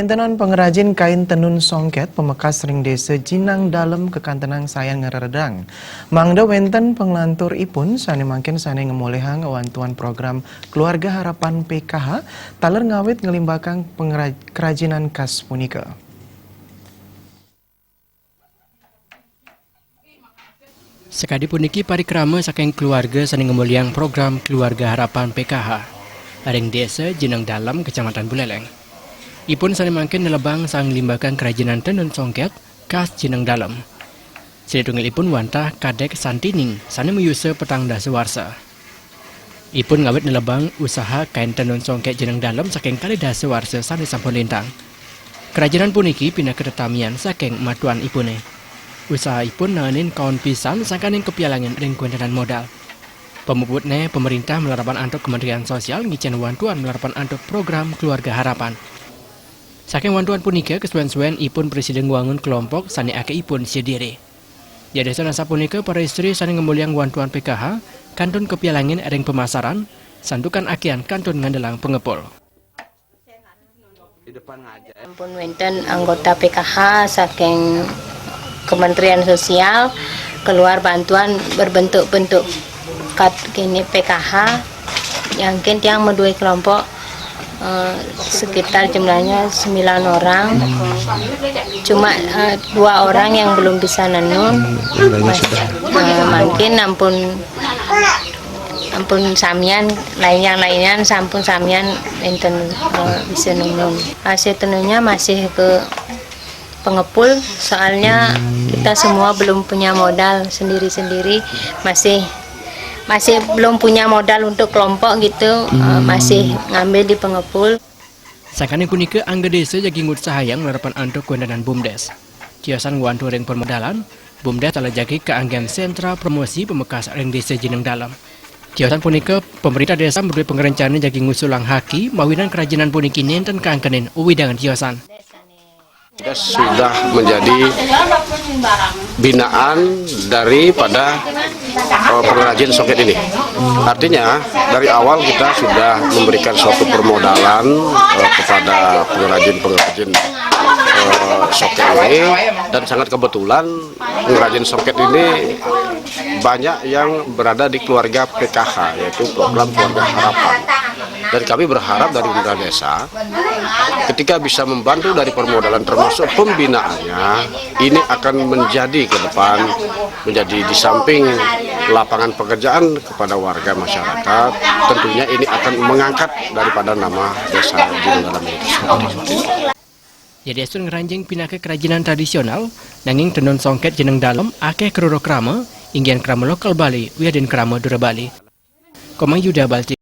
Maintenon pengrajin kain tenun songket pemekas ring desa Jinang Dalem kekantenang sayan ngeredang. Mangda wenten penglantur ipun sane mangkin sane ngemolehang wantuan program Keluarga Harapan PKH taler ngawit ngelimbakang kerajinan khas punika. Sekadi puniki parikrama saking keluarga sane ngemoliang program Keluarga Harapan PKH ring desa Jinang Dalem Kecamatan Buleleng. Ipun sane mangkin nelebang sang limbakan kerajinan tenun songket khas Jinang Dalem. Sedhetungil ipun wantah kadek santining sane meyusa petang dasa warsa. Ipun ngawit nelebang usaha kain tenun songket Jinang Dalem saking kali dasa warsa sane sampun lintang. Kerajinan puniki pindah ketetamian saking matuan ipune. Usaha ipun nanin kawan pisan sangkaning kepialangin ring kuentenan modal. Pemuputne pemerintah melarapan antuk Kementerian Sosial ngicen wantuan melarapan antuk program Keluarga Harapan. Saking wantuan punika kesuwen-suwen ipun presiden wangun kelompok sane ake ipun sediri. Jadi sanasa punika para istri sane ngemuliang wantuan PKH kantun kepialangin ring pemasaran sandukan akian kantun ngandelang pengepul. Ampun wenten anggota PKH saking Kementerian Sosial keluar bantuan berbentuk-bentuk kini PKH yang tiang medui kelompok sekitar jumlahnya 9 orang, cuma 2 orang yang belum bisa nenun, mungkin ampun samian lainnya sampun samian enten bisa nenun. Hasil tenunnya masih ke pengepul, soalnya kita semua belum punya modal sendiri-sendiri, masih belum punya modal untuk kelompok gitu, masih ngambil di pengepul. Sakane punika angga desa jagi ngutsahayang melarapan antuk kuendanan BUMDes. Kiosan wantu ring permodalan, BUMDes telah jagi keanggian sentra promosi pemekas ring desa Jinang Dalem. Kiosan punika pemerintah desa berdua pengerencana jagi ngusulang haki mawinan kerajinan puniki nenten keangkenin uwidangan kiosan. Sudah menjadi binaan daripada pengrajin songket ini. Artinya dari awal kita sudah memberikan suatu permodalan kepada pengrajin songket ini, dan sangat kebetulan pengrajin songket ini banyak yang berada di keluarga PKH, yaitu program Keluarga Harapan. Dan kami berharap dari pemerintah desa ketika bisa membantu dari permodalan termasuk pembinaannya, ini akan menjadi ke depan menjadi di samping lapangan pekerjaan kepada warga masyarakat, tentunya ini akan mengangkat daripada nama desa Jinang Dalem itu. Jadi asun ngeranjing pindah ke kerajinan tradisional, nanging tenun songket Jinang Dalem akeh keroro krama, inggian krama lokal Bali, wiadin krama Dura Bali. Komang Yuda Balti.